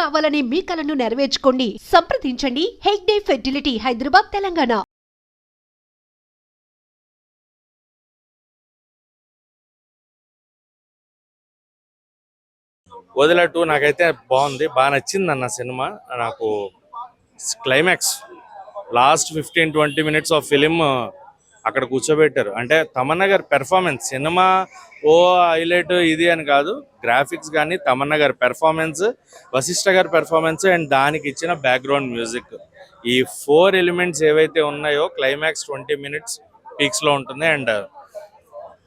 కావాలనే మీ కలను నెరవేర్చుకోండి. సంప్రదించండి హెగ్డే ఫెర్టిలిటీ, హైదరాబాద్, తెలంగాణ. వదిలా 2 నాకైతే బాగుంది, బాగా నచ్చింది అన్న సినిమా. నాకు climax last 15-20 minutes of film అక్కడ కూర్చోబెట్టారు. అంటే తమన్నా గారి పెర్ఫార్మెన్స్, సినిమా ఓ హైలైట్ ఇది అని కాదు, గ్రాఫిక్స్ కానీ తమన్నా గారి పెర్ఫార్మెన్స్, వశిష్ఠ గారి పెర్ఫార్మెన్స్ అండ్ దానికి ఇచ్చిన బ్యాక్గ్రౌండ్ మ్యూజిక్, ఈ 4 ఎలిమెంట్స్ ఏవైతే ఉన్నాయో క్లైమాక్స్ 20 మినిట్స్ పీక్స్లో ఉంటుంది. అండ్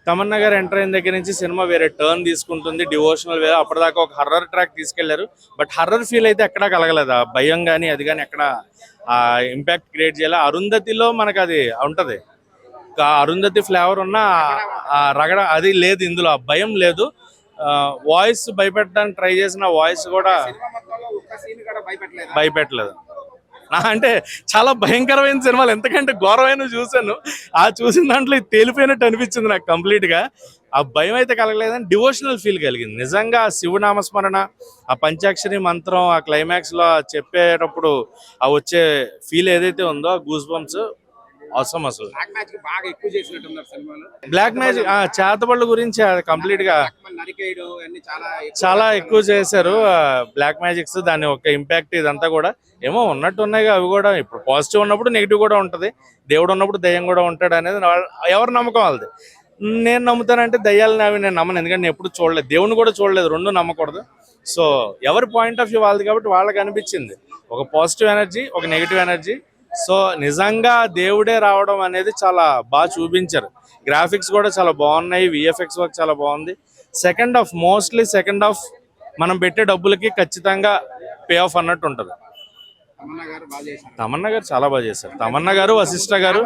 తమన్నా గారు ఎంటర్ అయిన దగ్గర నుంచి సినిమా వేరే టర్న్ తీసుకుంటుంది, డివోషనల్ వేరే. అప్పటిదాకా ఒక హర్రర్ ట్రాక్ తీసుకెళ్లారు, బట్ హర్రర్ ఫీల్ అయితే ఎక్కడా కలగలేదు. ఆ భయం కానీ అది కానీ ఎక్కడ ఆ ఇంపాక్ట్ క్రియేట్ చేయాలి. అరుంధతిలో మనకు అది ఉంటుంది, అరుంధతి ఫ్లేవర్ ఉన్న ఆ రగడ అది లేదు ఇందులో, ఆ భయం లేదు. వాయిస్ భయపెట్టడానికి ట్రై చేసిన వాయిస్ కూడా భయపెట్టలేదు. అంటే చాలా భయంకరమైన సినిమాలు ఎంతకంటే ఘోరమైన చూశాను, ఆ చూసిన దాంట్లో ఇది తేలిపోయినట్టు అనిపించింది నాకు కంప్లీట్ గా. ఆ భయం అయితే కలగలేదని డివోషనల్ ఫీల్ కలిగింది. నిజంగా శివనామస్మరణ, ఆ పంచాక్షరి మంత్రం, ఆ క్లైమాక్స్ లో చెప్పేటప్పుడు ఆ వచ్చే ఫీల్ ఏదైతే ఉందో, ఆ గూస్ బంప్స్ అవసరం. అసలు బ్లాక్ మ్యాజిక్ చేతబళ్ళు గురించి కంప్లీట్ గా చాలా ఎక్కువ చేశారు. బ్లాక్ మ్యాజిక్స్ దాని ఒక ఇంపాక్ట్ ఇదంతా కూడా ఏమో ఉన్నట్టు ఉన్నాయి. అవి కూడా ఇప్పుడు పాజిటివ్ ఉన్నప్పుడు నెగిటివ్ కూడా ఉంటది, దేవుడు ఉన్నప్పుడు దయ్యం కూడా ఉంటాడు అనేది ఎవరు నమ్మకం వాళ్ళది. నేను నమ్ముతానంటే దయ్యాలని అవి నేను నమ్మను, ఎందుకంటే నేను ఎప్పుడు చూడలేదు, దేవుని కూడా చూడలేదు, రెండు నమ్మకూడదు. సో ఎవరి పాయింట్ ఆఫ్ వ్యూ వాళ్ళది కాబట్టి వాళ్ళకి అనిపించింది ఒక పాజిటివ్ ఎనర్జీ, ఒక నెగిటివ్ ఎనర్జీ. సో నిజంగా దేవుడే రావడం అనేది చాలా బాగా చూపించారు. గ్రాఫిక్స్ కూడా చాలా బాగున్నాయి, విఎఫ్ఎక్స్ వర్క్ చాలా బాగుంది. Second half mostly second half మనం పెట్టే డబ్బులకి ఖచ్చితంగా పే ఆఫ్ అన్నట్టు ఉంటుంది. తమన్నా గారు చాలా బాగా చేశారు. తమన్నా గారు, వశిష్ఠ గారు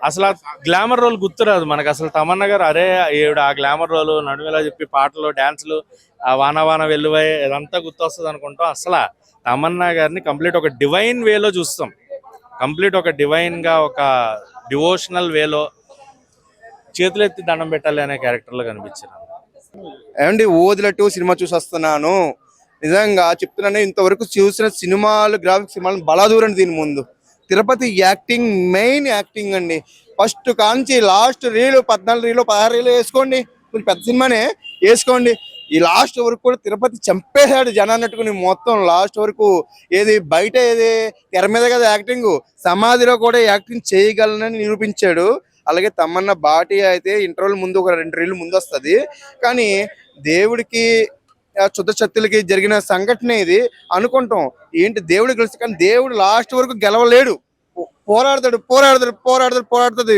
అసలు ఆ గ్లామర్ రోల్ గుర్తురాదు మనకు అసలు. తమన్నా గారు అరే ఈవిడ ఆ గ్లామర్ రోల్ నడుమేలా చెప్పి పాటలు, డాన్సులు, ఆ వాన వాన వెల్లువై ఇదంతా గుర్తొస్తుంది అనుకుంటాం. అసలు తమన్నా గారిని కంప్లీట్ ఒక డివైన్ వేలో చూస్తాం, కంప్లీట్ ఒక డివైన్ గా, ఒక డివోషనల్ వేలో చేతులెత్తి దండం పెట్టాలి అనే క్యారెక్టర్ లో కనిపించారు. ఏమండి ఓదిలా 2 సినిమా చూసి వస్తున్నాను. నిజంగా చెప్తున్నాను, ఇంతవరకు చూసిన సినిమాలు, గ్రాఫిక్ సినిమాలు బలాదూరండి. దీని ముందు తిరుపతి యాక్టింగ్, మెయిన్ యాక్టింగ్ అండి. ఫస్ట్ కాంచి లాస్ట్ రీలు 14 రీలు 16 రీలు వేసుకోండి, కొంచెం పెద్ద సినిమానే వేసుకోండి. ఈ లాస్ట్ వరకు కూడా తిరుపతి చంపేశాడు జనాన్నట్టుకుని. మొత్తం లాస్ట్ వరకు ఏది బయట ఏది తెర మీద కదా యాక్టింగ్, సమాధిలో కూడా యాక్టింగ్ చేయగలనని నిరూపించాడు. అలాగే తమన్నా బాటి అయితే ఇంటర్వెల్ ముందు ఒక 2 రీలు ముందు వస్తుంది, కానీ దేవుడికి శుద్ధ శక్తులకి జరిగిన సంఘటన ఇది అనుకుంటాం. ఏంటి దేవుడు గెలుసు, కానీ దేవుడు లాస్ట్ వరకు గెలవలేడు. పోరాడుతుంది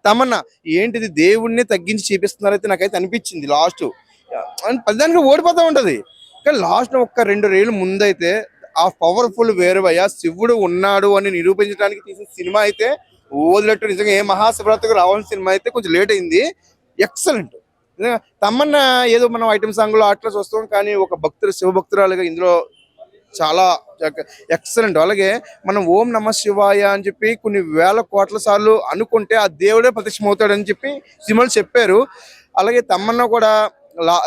తమన్నా. ఏంటిది దేవుడిని తగ్గించి చూపిస్తున్నారైతే నాకైతే అనిపించింది. లాస్ట్ 10 ఓడిపోతూ ఉంటది, కానీ లాస్ట్ ఒక్క 2 రీలు ముందైతే ఆ పవర్ఫుల్ వేరువయ్య శివుడు ఉన్నాడు అని నిరూపించడానికి తీసిన సినిమా అయితే వదిలేట్టు. నిజంగా ఏ మహాశివరాత్రికి రావాల్సిన సినిమా అయితే కొంచెం లేట్ అయింది. ఎక్సలెంట్. తమన్నా ఏదో మనం ఐటమ్ సాంగ్ లో అట్లా చూస్తాం, కానీ ఒక భక్తుడు, శివభక్తురాలుగా ఇందులో చాలా ఎక్సలెంట్. అలాగే మనం ఓం నమ శివాయ అని చెప్పి కొన్ని వేల కోట్ల సార్లు అనుకుంటే ఆ దేవుడే ప్రత్యక్షమవుతాడని చెప్పి సినిమాలు చెప్పారు. అలాగే తమన్నా కూడా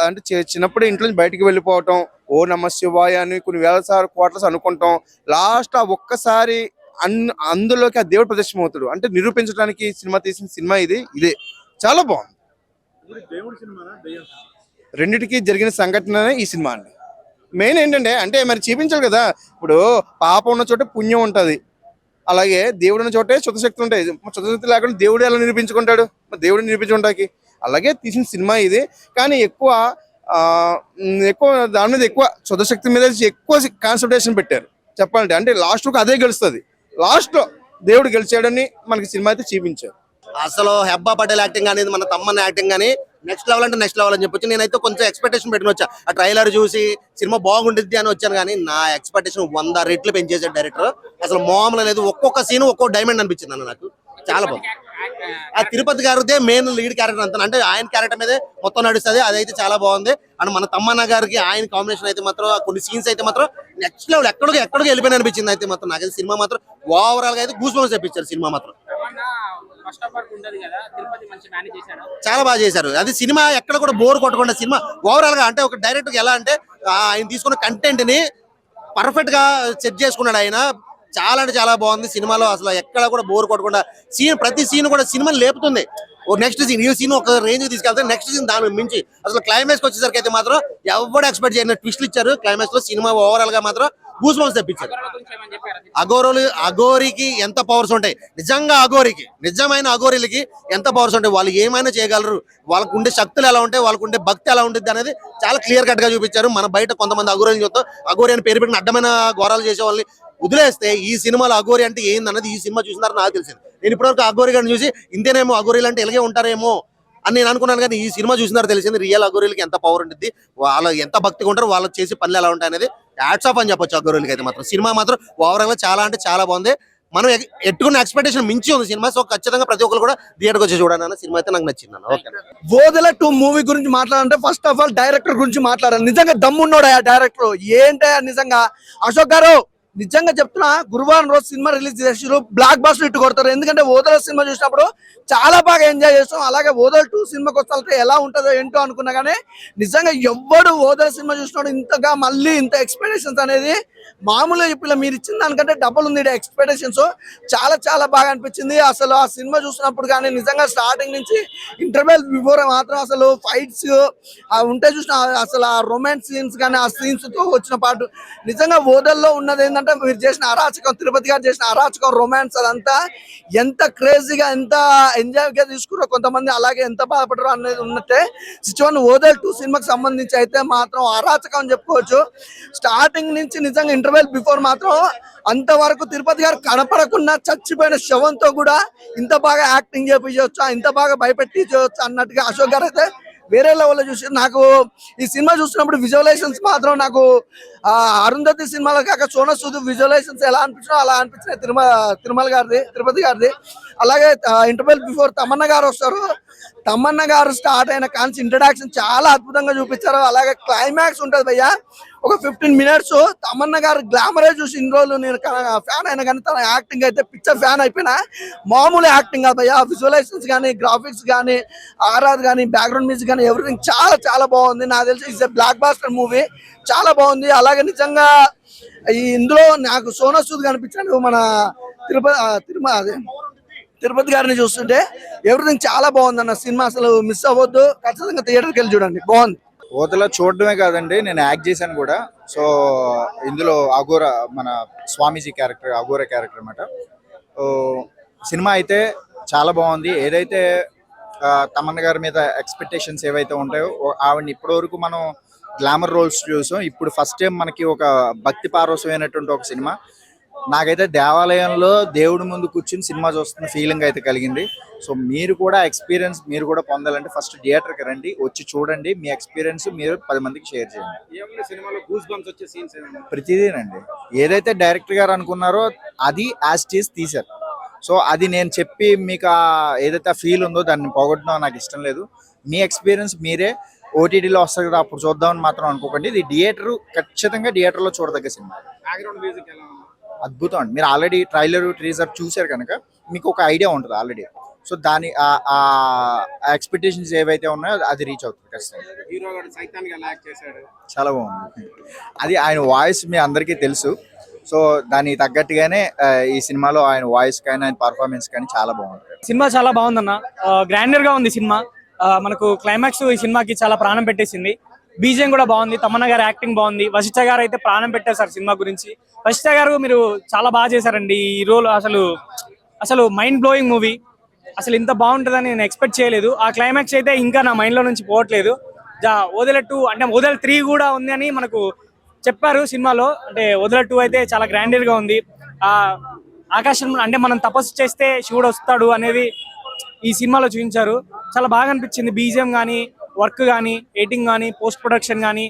అంటే చిన్నప్పుడు ఇంట్లో నుంచి బయటికి వెళ్ళిపోవటం, ఓ నమ శివాయ అని కొన్ని వేల కోట్ల అనుకుంటాం. లాస్ట్ ఆ ఒక్కసారి అందులోకి ఆ దేవుడు ప్రత్యక్షమవుతాడు అంటే నిరూపించడానికి సినిమా తీసిన సినిమా ఇదే చాలా బాగుంది. రెండిటికి జరిగిన సంఘటన ఈ సినిమా అండి. మెయిన్ ఏంటంటే అంటే మరి చూపించాలి కదా, ఇప్పుడు పాపం ఉన్న చోట పుణ్యం ఉంటుంది, అలాగే దేవుడు ఉన్న చోటే శుద్ధశక్తులు ఉంటాయి. శుద్ధశక్తి లేకుండా దేవుడు ఎలా నిరూపించుకుంటాడు, మరి దేవుడిని నిరూపించుకుంటాకి. అలాగే తీసిన సినిమా ఇది, కానీ ఎక్కువ దాని మీద ఎక్కువ శుద్ధశక్తి మీద ఎక్కువ కాన్సన్ట్రేషన్ పెట్టారు చెప్పాలంటే. అంటే లాస్ట్ కు అదే గెలుస్తుంది, లాస్ట్ లో దేవుడు గెలిచాడని మనకి సినిమా అయితే చూపించారు. అసలు హెబ్బా పటేల్ యాక్టింగ్ అనేది, మన తమ్మన్న యాక్టింగ్ కానీ నెక్స్ట్ లెవెల్ అంటే నెక్స్ట్ లెవెల్ అని చెప్పొచ్చు. నేనైతే కొంచెం ఎక్స్పెక్టేషన్ పెట్టుకుని వచ్చా, ఆ ట్రైలర్ చూసి సినిమా బాగుంటుంది అని వచ్చాను, కానీ నా ఎక్స్పెక్టేషన్ 100 రెట్లు పెంచేసాడు డైరెక్టర్. అసలు మామూలు లేదు, ఒక్కొక్క సీన్ ఒక్కొక్క డైమండ్ అనిపించింది అన్న నాకు. చాలా బాగుంది. ఆ తిరుపతి గారిదే మెయిన్ లీడ్ క్యారెక్టర్ అంతా, అంటే ఆయన క్యారెక్టర్ మీదే మొత్తం నడుస్తుంది. అదైతే చాలా బాగుంది. అండ్ మన తమ్మన్న గారికి ఆయన కాంబినేషన్ అయితే మాత్రం కొన్ని సీన్స్ అయితే మాత్రం నెక్స్ట్ లెవెల్, ఎక్కడికి వెళ్ళిపోయిన అనిపించింది అయితే మాత్రం. నాకైతే సినిమా మాత్రం ఓవరాల్ గా అయితే గూస్ బంప్స్ తెప్పించారు సినిమా మాత్రం. ఫస్ట్ హాఫ్ వరకు ఉండదు కదా, తిరుపతి మంచి మేనేజ్ చేశాడు. చాలా బాగా చేశారు. అది సినిమా ఎక్కడ కూడా బోర్ కొట్టకుండా సినిమా ఓవరాల్ గా అంటే ఒక డైరెక్టర్ ఎలా అంటే ఆయన తీసుకున్న కంటెంట్ ని పర్ఫెక్ట్ గా సెట్ చేసుకున్నాడు ఆయన. చాలా అంటే చాలా బాగుంది సినిమాలో, అసలు ఎక్కడ కూడా బోర్ కొట్టకుండా ప్రతి సీన్ కూడా సినిమాని లేపుతుంది. నెక్స్ట్ సీన్ ఈ సీన్ ఒక రేంజ్ తీసుకెళ్తే నెక్స్ట్ సీన్ దాని మించి అసలు క్లైమాక్స్ వచ్చేసరికి అయితే మాత్రం ఎవరు ఎక్స్పెక్ట్ చేయని ట్విస్ట్లు ఇచ్చారు. క్లైమాక్స్ లో సినిమా ఓవరాల్ గా మాత్రం గూస్ బంప్స్ తెప్పించారు. అఘోరికి ఎంత పవర్స్ ఉంటాయి నిజంగా, నిజమైన అఘోరీలకి ఎంత పవర్స్ ఉంటాయి, వాళ్ళు ఏమైనా చేయగలరు, వాళ్ళకు ఉండే శక్తులు ఎలా ఉంటాయి, వాళ్ళకు ఉండే భక్తి ఎలా ఉంటుంది అనేది చాలా క్లియర్ కట్ గా చూపించారు. మన బయట కొంతమంది అఘోరీని చూస్తాం, అఘోరి అని పేరు పెట్టిన అడ్డమైన ఘోరాలు చేసే వాళ్ళని వదిలేస్తే ఈ సినిమాలో అఘోరి అంటే ఏందన్నది ఈ సినిమా చూసినారు నాకు తెలిసింది. నేను ఇప్పటివరకు అఘోరి గారిని చూసి ఇంతేనేమో అఘోరీలు అంటే ఇలాగే ఉంటారేమో అని నేను అనుకున్నాను, కానీ ఈ సినిమా చూసినారు తెలిసింది రియల్ అఘోరీలకి ఎంత పవర్ ఉంటుంది, వాళ్ళు ఎంత భక్తిగా ఉంటారు, వాళ్ళకి చేసే పనులు ఎలా ఉంటాయి అనేది హ్యాట్స్ ఆఫ్ అని చెప్పొచ్చు అఘోరీలకి అయితే మాత్రం. సినిమా మాత్రం ఓవరాల్ గా చాలా అంటే చాలా బాగుంది. మనం ఎట్టుకున్న ఎక్స్పెక్టేషన్ మించి ఉంది సినిమా. సో ఖచ్చితంగా ప్రతి ఒక్కరు కూడా థియేటర్కి వచ్చి చూడాలన్న సినిమా అయితే నాకు నచ్చింది అన్న. ఓకే, ఓదెల 2 మూవీ గురించి మాట్లాడాలంటే ఫస్ట్ ఆఫ్ ఆల్ డైరెక్టర్ గురించి మాట్లాడాలి. నిజంగా దమ్మున్నాడు ఆ డైరెక్టర్. ఏంటో నిజంగా అశోక్ గారు, నిజంగా చెప్తున్నా, గురువారం రోజు సినిమా రిలీజ్ చేసారు, బ్లాక్ బాస్టర్ ఇట్టు కొడతారు. ఎందుకంటే ఓదెల సినిమా చూసినప్పుడు చాలా బాగా ఎంజాయ్ చేస్తాం. అలాగే ఓదెల 2 సినిమాకి వస్తే ఎలా ఉంటుందో ఏంటో అనుకున్నా, కానీ నిజంగా ఎవ్వడు ఓదెల సినిమా చూసినాడు ఇంతగా మళ్ళీ ఇంత ఎక్స్పెక్టేషన్స్ అనేది మామూలుగా ఇప్పుడు మీరు ఇచ్చిన దానికంటే డబుల్ ఉంది ఎక్స్పెక్టేషన్స్. చాలా చాలా బాగా అనిపించింది. అసలు ఆ సినిమా చూసినప్పుడు కానీ నిజంగా స్టార్టింగ్ నుంచి ఇంటర్వెల్ బిఫోర్ మాత్రం అసలు ఫైట్స్ ఉంటే చూసిన అసలు ఆ రొమాన్స్ సీన్స్ కానీ ఆ సీన్స్ తో వచ్చిన పాటు నిజంగా ఓదెల్లో ఉన్నది ఏంటంటే మీరు చేసిన అరాచకం, తిరుపతి గారు చేసిన అరాచకం, రొమాన్స్ అదంతా ఎంత క్రేజీగా ఎంత ఎంజాయ్ గా తీసుకున్నారో కొంతమంది, అలాగే ఎంత బాధపడరు అనేది ఉన్నట్టే సిచువన్ ఓదెల్ 2 సినిమాకి సంబంధించి అయితే మాత్రం అరాచకం అని చెప్పుకోవచ్చు. స్టార్టింగ్ నుంచి నిజంగా ఇంటర్వెల్ బిఫోర్ మాత్రం అంతవరకు తిరుపతి గారు కనపడకుండా చచ్చిపోయిన శవంతో కూడా ఇంత బాగా యాక్టింగ్ చేయించవచ్చు, ఇంత బాగా భయపెట్టించవచ్చు అన్నట్టుగా అశోక్ గారు అయితే వేరే లెవెల్లో చూసి నాకు ఈ సినిమా చూసినప్పుడు విజువలైజేషన్స్ మాత్రం నాకు అరుంధతి సినిమాలో కాక సోనా సూద్ విజువలైజేషన్స్ ఎలా అనిపించినా అలా అనిపించినాయి తిరుమల గారిది, తిరుపతి గారిది. అలాగే ఇంటర్వెల్ బిఫోర్ తమన్నా గారు వస్తారు. తమన్నా గారు స్టార్ట్ అయిన కాన్స్ ఇంట్రడక్షన్ చాలా అద్భుతంగా చూపించారు. అలాగే క్లైమాక్స్ ఉంటుంది భయ్యా, ఒక 15 మినిట్స్ తమన్నా గారు గ్లామరే చూసి ఇన్ని రోజులు నేను ఫ్యాన్ అయినా కానీ తన యాక్టింగ్ అయితే పిక్చర్ ఫ్యాన్ అయిపోయినా. మామూలు యాక్టింగ్ కాదు భయ్యా, విజువలైజేషన్స్ కానీ, గ్రాఫిక్స్ కానీ, ఆర్ఆర్ కానీ, బ్యాక్గ్రౌండ్ మ్యూజిక్ కానీ ఎవ్రీథింగ్ చాలా చాలా బాగుంది. నాకు తెలిసి ఇట్స్ బ్లాక్ బాస్టర్ మూవీ, చాలా బాగుంది. అలాగే నిజంగా ఇందులో నాకు సోనా సూద్ కనిపించాడు. మన తిరుపతి గారిని చూస్తుంటే ఎవ్రీథింగ్ చాలా బాగుంది అన్న సినిమా. అసలు మిస్ అవ్వద్దు, ఖచ్చితంగా థియేటర్కి వెళ్ళి చూడండి, బాగుంది. ఓదెల చూడడమే కాదండి, నేను యాక్ట్ చేశాను కూడా. సో ఇందులో అఘోర, మన స్వామీజీ క్యారెక్టర్, అఘోర క్యారెక్టర్ అనమాట. సినిమా అయితే చాలా బాగుంది. ఏదైతే తమన్నా గారి మీద ఎక్స్పెక్టేషన్స్ ఏవైతే ఉంటాయో ఆవిడని ఇప్పటివరకు మనం గ్లామర్ రోల్స్ చూసాం. ఇప్పుడు ఫస్ట్ టైం మనకి ఒక భక్తి పారవశమైనటువంటి ఒక సినిమా. నాకైతే దేవాలయంలో దేవుడి ముందు కూర్చుని సినిమా చూస్తున్న ఫీలింగ్ అయితే కలిగింది. సో మీరు కూడా ఎక్స్పీరియన్స్ మీరు కూడా పొందాలంటే ఫస్ట్ థియేటర్కి రండి, వచ్చి చూడండి. మీ ఎక్స్పీరియన్స్ మీరు 10 మందికి షేర్ చేయండి. ప్రతిదీనండి, ఏదైతే డైరెక్టర్ గారు అనుకున్నారో అది యాజ్ టీజ్ తీశారు. సో అది నేను చెప్పి మీకు ఏదైతే ఆ ఫీల్ ఉందో దాన్ని పోగొట్టడం నాకు ఇష్టం లేదు. మీ ఎక్స్పీరియన్స్ మీరే. ఓటీటీలో వస్తుంది కదా అప్పుడు చూద్దామని మాత్రం అనుకోకండి. ఇది ఖచ్చితంగా థియేటర్లో చూడదగ్గ సినిమా. అద్భుతం అండి. మీరు ఆల్రెడీ ట్రైలర్ టీజర్ చూసారు కనుక మీకు ఒక ఐడియా ఉంటుంది ఆల్రెడీ. సో దాని ఆ ఎక్స్పెక్టేషన్స్ ఏవైతే ఉన్నాయో అది రీచ్ అవుతుంది ఖచ్చితంగా. చాలా బాగుంది. అది ఆయన వాయిస్ మీ అందరికీ తెలుసు. సో దానికి తగ్గట్టుగానే ఈ సినిమాలో ఆయన వాయిస్ కానీ ఆయన పర్ఫార్మెన్స్ కానీ చాలా బాగుంటుంది. సినిమా చాలా బాగుందన్న, గ్రాండర్ గా ఉంది సినిమా. మనకు క్లైమాక్స్ ఈ సినిమాకి చాలా ప్రాణం పెట్టేసింది. బీజిఎం కూడా బాగుంది, తమన్నా గారు యాక్టింగ్ బాగుంది, వశిష్ఠ గారు అయితే ప్రాణం పెట్టేశారు సినిమా గురించి. వశిష్ఠ గారు మీరు చాలా బాగా చేశారండి ఈ రోల్. అసలు మైండ్ బ్లోయింగ్ మూవీ. అసలు ఇంత బాగుంటుందని నేను ఎక్స్పెక్ట్ చేయలేదు. ఆ క్లైమాక్స్ అయితే ఇంకా నా మైండ్ లో నుంచి పోవట్లేదు. ఓదెల 2 అంటే ఓదెల 3 కూడా ఉంది అని మనకు చెప్పారు సినిమాలో. అంటే ఓదెల 2 అయితే చాలా గ్రాండర్ గా ఉంది. ఆకాశం అంటే మనం తపస్సు చేస్తే శివుడు వస్తాడు అనేది ఈ సినిమాలో చూపించారు. చాలా బాగా అనిపించింది. బీజిఎం కానీ, వర్క్ కానీ, ఎడిటింగ్ కానీ, పోస్ట్ ప్రొడక్షన్ కానీ,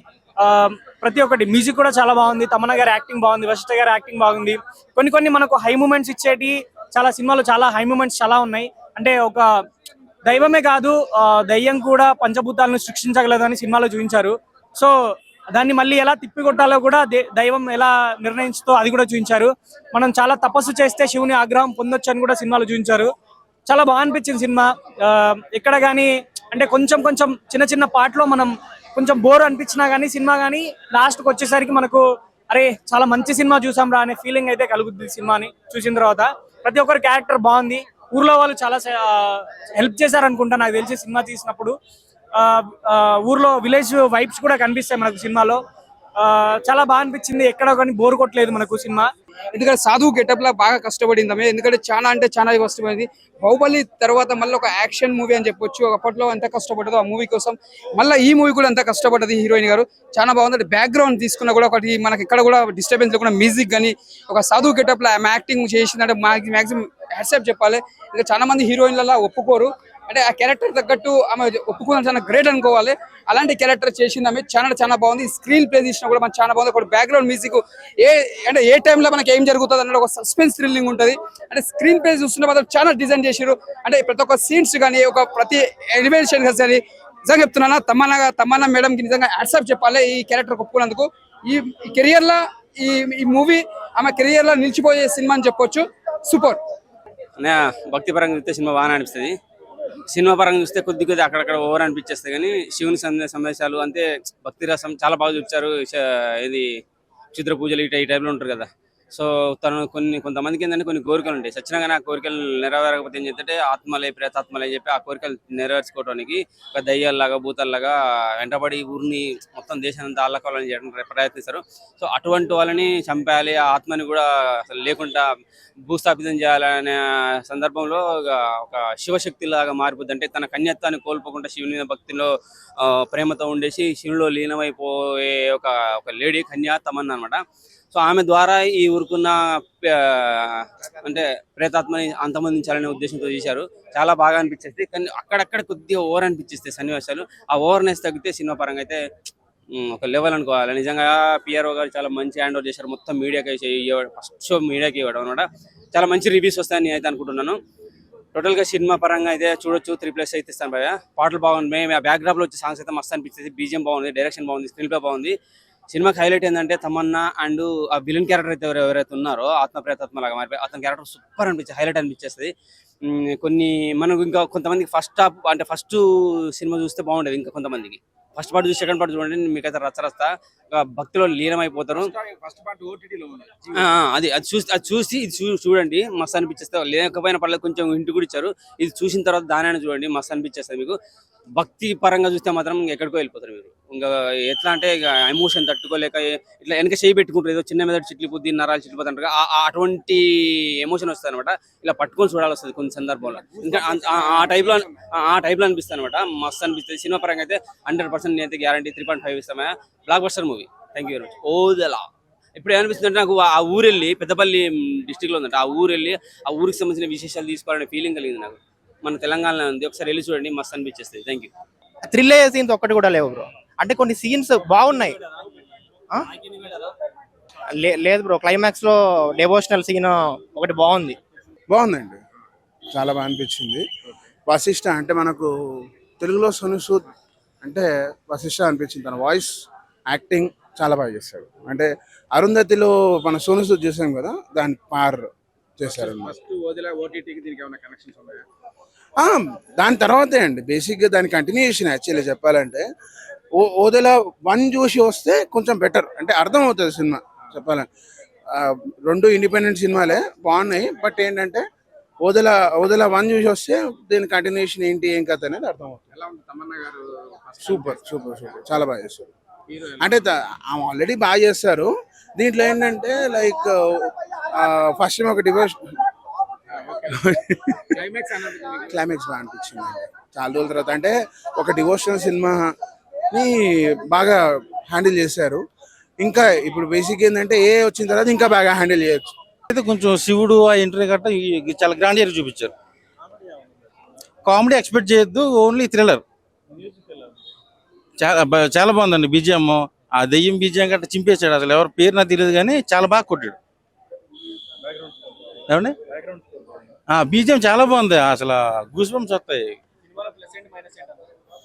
ప్రతి ఒక్కటి. మ్యూజిక్ కూడా చాలా బాగుంది. తమన్నా గారి యాక్టింగ్ బాగుంది, వశిష్ఠ గారి యాక్టింగ్ బాగుంది. కొన్ని మనకు హై మూమెంట్స్ ఇచ్చేటి చాలా సినిమాలో చాలా హై మూమెంట్స్ చాలా ఉన్నాయి. అంటే ఒక దైవమే కాదు, దయ్యం కూడా పంచభూతాలను సృష్టించగలదని సినిమాలో చూపించారు. సో దాన్ని మళ్ళీ ఎలా తిప్పికొట్టాలో కూడా దైవం ఎలా నిర్ణయించుతో అది కూడా చూపించారు. మనం చాలా తపస్సు చేస్తే శివుని ఆగ్రహం పొందొచ్చు అని కూడా సినిమాలో చూపించారు. చాలా బాగా అనిపించింది సినిమా. ఎక్కడ కానీ అంటే కొంచెం కొంచెం చిన్న చిన్న పాటలో మనం కొంచెం బోర్ అనిపించినా కానీ సినిమా కానీ లాస్ట్కి వచ్చేసరికి మనకు అరే చాలా మంచి సినిమా చూసాం రా అనే ఫీలింగ్ అయితే కలుగుతుంది సినిమాని చూసిన తర్వాత. ప్రతి ఒక్కరి క్యారెక్టర్ బాగుంది. ఊర్లో వాళ్ళు చాలా హెల్ప్ చేశారనుకుంటా నాకు తెలిసి సినిమా తీసినప్పుడు. ఊర్లో విలేజ్ వైబ్స్ కూడా కనిపిస్తాయి మనకు సినిమాలో. చాలా బాగా అనిపించింది. ఎక్కడ కానీ బోర్ కొట్టలేదు మనకు సినిమా. ఎందుకంటే సాధువు గెటప్ లా బాగా కష్టపడింది ఆమె. ఎందుకంటే చాలా అంటే చాలా కష్టపడింది. బాహుబలి తర్వాత మళ్ళీ ఒక యాక్షన్ మూవీ అని చెప్పొచ్చు. అప్పట్లో ఎంత కష్టపడ్డదో ఆ మూవీ కోసం, మళ్ళీ ఈ మూవీ కూడా ఎంత కష్టపడ్డది హీరోయిన్ గారు. చాలా బాగుంది. బ్యాక్గ్రౌండ్ తీసుకున్నా కూడా ఒకటి మనకి ఇక్కడ కూడా డిస్టర్బెన్స్ లేకుండా మ్యూజిక్ కానీ ఒక సాధువు గెటప్ లా ఆమె యాక్టింగ్ చేసిందంటే మాక్సిమం హ్యాట్సాప్ చెప్పాలి. ఇంకా చాలా మంది హీరోయిన్లలో ఒప్పుకోరు. అంటే ఆ క్యారెక్టర్ తగ్గట్టు ఆమె ఒప్పుకున్న చాలా గ్రేట్ అనుకోవాలి. అలాంటి క్యారెక్టర్ చేసింది ఆమె. చాలా బాగుంది. స్క్రీన్ ప్లే తీసినా కూడా మనకు చాలా బాగుంది. ఒక బ్యాక్గ్రౌండ్ మ్యూజిక్ అంటే ఏ టైంలో మనకి ఏం జరుగుతుంది అన్నది ఒక సస్పెన్స్ థ్రిల్లింగ్ ఉంటుంది. అంటే స్క్రీన్ ప్లే చూస్తున్న మాత్రం చాలా డిజైన్ చేసారు. అంటే ప్రతి ఒక్క సీన్స్ కానీ ఒక ప్రతి ఎలివేషన్ కానీ నిజంగా చెప్తున్నాను తమన్నా మేడంకి నిజంగా హ్యాట్సాప్ చెప్పాలి ఈ క్యారెక్టర్ ఒప్పుకున్నందుకు. ఈ కెరియర్ లో ఈ మూవీ ఆమె కెరియర్ లో నిలిచిపోయే సినిమా అని చెప్పొచ్చు. సూపర్. భక్తి పరంగా చూస్తే సినిమా బాగా అనిపిస్తుంది. సినిమా పరంగా చూస్తే కొద్ది అక్కడక్కడ ఓవర్ అనిపించేస్తాయి. కానీ శివుని సందేశాలు అంతే భక్తి రసం చాలా బాగా చూపించారు. ఇది క్షుద్ర పూజలు ఈ టైప్లో ఉంటారు కదా. సో కొంతమందికి ఏంటంటే కొన్ని కోరికలు ఉంటాయి. సచ్చినంగా ఆ కోరికలు నెరవేరకపోతే ఏం చేస్తే ఆత్మలే ప్రేతాత్మలే చెప్పి ఆ కోరికలు నెరవేర్చుకోవడానికి ఒక దయ్యాల్లాగా భూతాల్లాగా వెంటబడి ఊరిని మొత్తం దేశాన్ని అల్లకాలని చేయడానికి ప్రయత్నిస్తారు. సో అటువంటి వాళ్ళని చంపేయాలి, ఆ ఆత్మని కూడా అసలు లేకుండా భూస్థాపితం చేయాలనే సందర్భంలో ఒక శివశక్తి లాగా మారిపోద్ది. అంటే తన కన్యత్వాన్ని కోల్పోకుండా శివుని భక్తిలో ప్రేమతో ఉండేసి శివునిలో లీనమైపోయే ఒక లేడీ కన్యా తమన్నా అనమాట. సో ఆమె ద్వారా ఈ ఊరుకున్న అంటే ప్రేతాత్మని అంతమొందించాలనే ఉద్దేశంతో చేశారు. చాలా బాగా అనిపించేది. కానీ అక్కడక్కడ కొద్దిగా ఓవర్ అనిపించేస్తాయి సన్నివేశాలు. ఆ ఓవర్నెస్ తగ్గితే సినిమా పరంగా అయితే ఒక లెవెల్ అనుకోవాలి. నిజంగా పిఆర్ఓ గారు చాలా మంచి హ్యాండ్ ఓవర్ చేశారు. మొత్తం మీడియాకి ఫస్ట్ షో మీడియాకి ఇవ్వడం అనమాట. చాలా మంచి రివ్యూస్ వస్తాయని నేను అయితే అనుకుంటున్నాను. టోటల్గా సినిమా పరంగా అయితే చూడొచ్చు. 3+ అయితే ఇస్తాను భయ్య. పాటలు బాగున్నాయి. ఆ బ్యాక్గ్రాప్లో వచ్చే సాంగ్స్ అయితే మస్తు అనిపించేది. బీజిఎం బాగుంది, డైరెక్షన్ బాగుంది, స్క్రీన్ ప్లే బాగుంది. సినిమాకి హైలైట్ ఏంటంటే తమన్నా అండ్ ఆ విలన్ క్యారెక్టర్ అయితే ఎవరైతే ఉన్నారో ఆత్మ లాగా మారిపోయి అతని క్యారెక్టర్ సూపర్ అనిపించింది. హైలైట్ అనిపించేస్తుంది. కొన్ని మనకు ఇంకా కొంతమందికి ఫస్ట్ సినిమా చూస్తే బాగుండేది. ఇంకా కొంతమందికి ఫస్ట్ పార్ట్ చూసి సెకండ్ పార్ట్ చూడండి, మీకైతే రచ్చరస్తా భక్తిలో లీనమైపోతారు. అది చూసి ఇది చూడండి, మస్తు అనిపించేస్తే. లేకపోయినా పర్లేదు, కొంచెం ఇంటి కూడా ఇచ్చారు. ఇది చూసిన తర్వాత దాని చూడండి, మస్తు అనిపించేస్తుంది మీకు. భక్తి పరంగా చూస్తే మాత్రం ఎక్కడికో వెళ్ళిపోతారు మీరు. ఇంకా ఎట్లా అంటే ఇక ఎమోషన్ తట్టుకోలేక ఇట్లా వెనక చేయి పెట్టుకుంటారు, ఏదో చిన్న మీద చిట్లిపోద్ది, నరాలు చిట్లిపోతారు. అటువంటి ఎమోషన్ వస్తుంది అనమాట. ఇలా పట్టుకొని చూడాల్సి వస్తుంది కొన్ని సందర్భంలో. ఇంకా ఆ టైప్లో అనిపిస్తుంది అనమాట. మస్తు అనిపిస్తుంది. సినిమా పరంగా అయితే 100% నేనైతే గ్యారంటీ 3.5 ఇస్తామా. Blockbuster movie. Thank you very much. ఓదలా ఇప్పుడు ఏమనిపిస్తుంది అంటే నాకు ఆ ఊరు వెళ్ళి, పెద్దపల్లి డిస్టిక్లో ఉందంట, ఆ ఊరు వెళ్ళి ఆ ఊరికి సంబంధించిన విశేషాలు తీసుకోవాలనే ఫీలింగ్ కలిగింది నాకు. మన తెలంగాణలో ఉంది, ఒకసారి వెళ్ళి చూడండి, మస్తు అనిపించేస్తుంది. Thank you. థ్రిల్ అయ్యే సీన్స్ ఒక్కటి కూడా లేవు బ్రో. అంటే కొన్ని సీన్స్ బాగున్నాయి. లేదు బ్రో, క్లైమాక్స్ లో డెవోషనల్ సీన్ ఒకటి బాగుందండి. చాలా బాగా అనిపించింది. వశిష్ఠ అంటే మనకు తెలుగులో సోను సూద్ అంటే వశిష్ఠ అనిపించింది. తన వాయిస్ యాక్టింగ్ చాలా బాగా చేశాడు. అంటే అరుంధతిలో మన సోను సూద్ చేసాం కదా, దాని పార్ చేశారు. దాని తర్వాతే అండి బేసిక్గా దాని కంటిన్యూషన్. యాక్చువల్లీ చెప్పాలంటే ఓదెల 1 చూసి వస్తే కొంచెం బెటర్, అంటే అర్థం అవుతుంది సినిమా చెప్పాలని. 2 ఇండిపెండెంట్ సినిమాలే బాగున్నాయి. బట్ ఏంటంటే ఓదెల 1 చూసి వస్తే దీని కంటిన్యూషన్ ఏంటి ఏం కథ అనేది అర్థం అవుతుంది. సూపర్ చాలా బాగా చేస్తారు. అంటే ఆల్రెడీ బాగా చేస్తారు. దీంట్లో ఏంటంటే లైక్ ఫస్ట్ టైం ఒక క్లైమాక్స్ బాగా అనిపించింది చాలా రోజుల తర్వాత. అంటే ఒక డివోషనల్ సినిమాని బాగా హ్యాండిల్ చేశారు. ఇంకా ఇప్పుడు బేసిక్ ఏంటంటే వచ్చిన తర్వాత ఇంకా బాగా హ్యాండిల్ చేయొచ్చు. అయితే కొంచెం శివుడు ఆ ఎంట్రీ గట్ట చాలా గ్రాండ్ గా చూపించారు. కామెడీ ఎక్స్పెక్ట్ చేయొద్దు, ఓన్లీ థ్రిల్లర్. చాలా బాగుందండి. బీజిఎం, ఆ దెయ్యం బీజిఎం గట్ట చింపేశాడు. అసలు ఎవరి పేరు నాకు తెలియదు కానీ చాలా బాగా కొట్టాడు. ఏమండి బీజిఎం చాలా బాగుంది. అసలు గూస్ బంప్స్ వస్తాయి.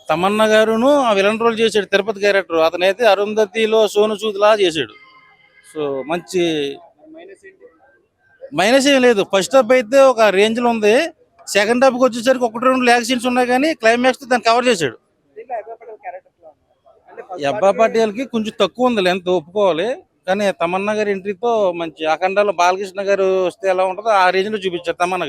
తమన్నా గారును ఆ విలన్ రోల్ చేశాడు, తిరుపతి క్యారెక్టర్. అతనైతే అరుంధతిలో సోను సూద్ లా చేశాడు. సో మంచి మైనస్ ఏం లేదు. ఫస్ట్ హాఫ్ అయితే ఒక రేంజ్ లో ఉంది, సెకండ్ హాఫ్కి వచ్చేసరికి 1-2 ల్యాగ్ సీన్స్ ఉన్నాయి కానీ క్లైమాక్స్ దాన్ని కవర్ చేశాడు. ఈ అబ్బా పటేల్కి కొంచెం తక్కువ ఉంది లెంత్, ఒప్పుకోవాలి. కానీ తమన్నా గారి ఎంట్రీతో మంచి అఖండాలో బాలకృష్ణ గారు వస్తే ఎలా ఉంటుందో ఆ రేంజ్ లో చూపించారు తమన్నా గారు.